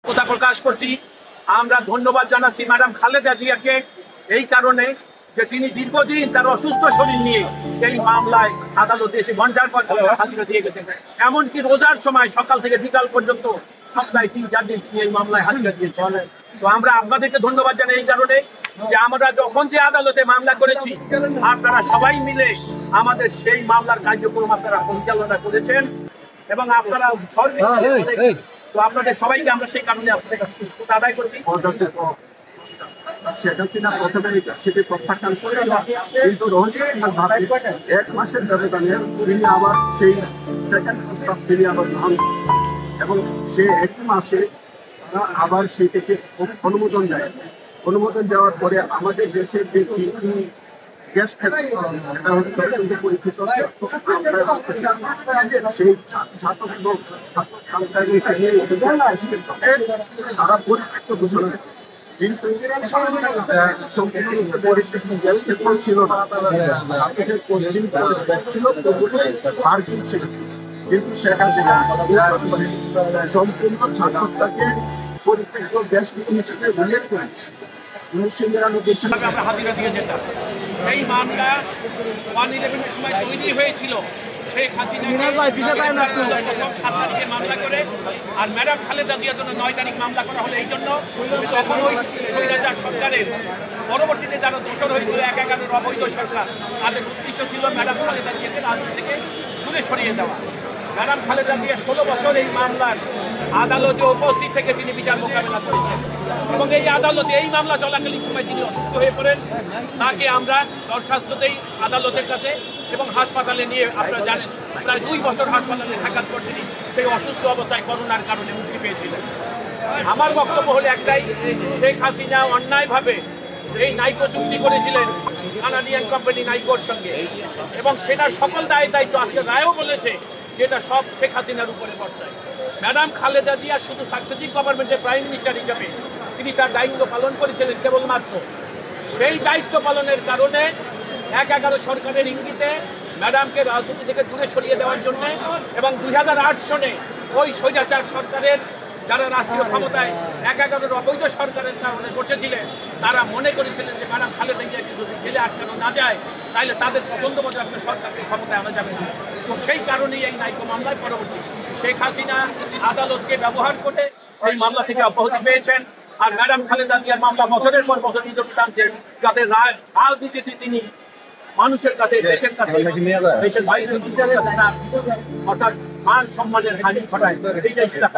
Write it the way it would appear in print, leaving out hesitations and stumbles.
কথা প্রকাশ করছি। আমরা ধন্যবাদ জানাচ্ছি ম্যাডাম খালেদা জিয়াকে এই কারণে যে তিনি দীর্ঘদিন তার অসুস্থ শরীর নিয়ে এই মামলায় আদালতে এসে ঘন্টার পর হাজিরা দিয়ে গেছেন। এমনকি রোজার সময় সকাল থেকে বিকাল পর্যন্ত সপ্তাহে 3-4 দিন এই মামলায় হাজিরা দিয়েছেন। তো আমরা আপনাদেরকে ধন্যবাদ জানাই এই কারণে যে আমরা যখন যে আদালতে মামলা করেছি আপনারা সবাই মিলে আমাদের সেই মামলার কার্যক্রম আপনারা পরিচালনা করেছেন এবং আপনারা তো আপনাদের সবাইকে আমরা সেই কারণে আপনাদের কাছে আদায় করছি। শেখ হাসিনা প্রথমে সেটি প্রত্যাখ্যান করে, কিন্তু রহস্যময়ভাবে 1 মাসের ব্যবধানে তিনি আবার সেই সেকেন্ড প্রস্তাব তিনি আবার গ্রহণ এবং সে একই মাসে আবার সেটাকে অনুমোদন দেয়। অনুমোদন দেওয়ার পরে আমাদের দেশের যে তিনটি গ্যাস ক্ষেত্র এটা হচ্ছে পরিচিত, সেই ছাত্র এবং তারা পরিত্যক্ত ঘোষণা, কিন্তু সম্পূর্ণ পরিত্যক্ত গ্যাস ক্ষেত্র ছিল না। ছাত্রদের পশ্চিম ছিল, মার্জিন ছিল, কিন্তু শেখ হাসিনা সম্পূর্ণ ছাত্রটাকে পরিত্যক্ত গ্যাস হিসেবে উল্লেখ করেছে। 1999 সালে আমরা হাজিরা দিয়ে যেতাম। এই মামলা 111 সময় তৈরি হয়েছিল। শেখ হাসিনা 7 তারিখে মামলা করে আর ম্যাডাম খালেদা জিয়ার জন্য 9 তারিখ মামলা করা হলো। এই জন্য তখন ওই স্বৈরাচার সরকারের পরবর্তীতে যারা দোষর হয়েছিল 11 অবৈধ সরকার, তাদের উদ্দেশ্য ছিল ম্যাডাম খালেদা জিয়াকে রাজনীতি থেকে দূরে সরিয়ে দেওয়া। ম্যাডাম খালেদা জিয়া 16 বছর এই মামলার আদালতে উপস্থিত থেকে তিনি বিচার মোকাবেলা করেছেন এবং এই আদালতে এই মামলা চলাকালীন সময় তিনি অসুস্থ হয়ে পড়েন। তাকে আমরা দরখাস্ত দেই আদালতের কাছে এবং হাসপাতালে নিয়ে, আপনারা জানেন প্রায় 2 বছর হাসপাতালে থাকার পর তিনি সেই অসুস্থ অবস্থায় করোনার কারণে মুক্তি পেয়েছিলেন। আমার বক্তব্য হলো একটাই, শেখ হাসিনা অন্যায়ভাবে এই নাইকো চুক্তি করেছিলেন কানাডিয়ান কোম্পানি নাইকোর সঙ্গে এবং সেটার সকল দায়িত্ব আজকে রায়ও বলেছে যেটা সব শেখ হাসিনার উপরে বর্তায়। ম্যাডাম খালেদা জিয়া শুধু সাকসেসিভ গভর্নমেন্টের প্রাইম মিনিস্টার হিসাবে তিনি তার দায়িত্ব পালন করেছিলেন কেবলমাত্র। সেই দায়িত্ব পালনের কারণে 11 সরকারের ইঙ্গিতে ম্যাডামকে রাজনীতি থেকে দূরে সরিয়ে দেওয়ার জন্য এবং 2008 সনে ওই স্বৈরাচার সরকারের যারা রাষ্ট্রীয় ক্ষমতায় 11 অবৈধ সরকারের কারণে বসেছিলেন, তারা মনে করেছিলেন যে ম্যাডাম খালেদা জিয়াকে যদি জেলে আটকানো না যায় তাহলে তাদের পছন্দ মতো একটা সরকারকে ক্ষমতায় আনা যাবে না। তো সেই কারণেই এই নাইকো মামলায় পরবর্তী শেখ হাসিনা আদালতকে ব্যবহার করে এই মামলা থেকে অব্যাহতি পেয়েছেন। আর ম্যাডাম খালেদা জিয়ার মামলা বছরের পর বছর নির্দেশ টানছেন যাতে রাজনীতিতে তিনি মানুষের কাছে, দেশের কাছে, দেশের বাইরে অর্থাৎ মান সম্মানের হানি ঘটায়। এইটাই সেটা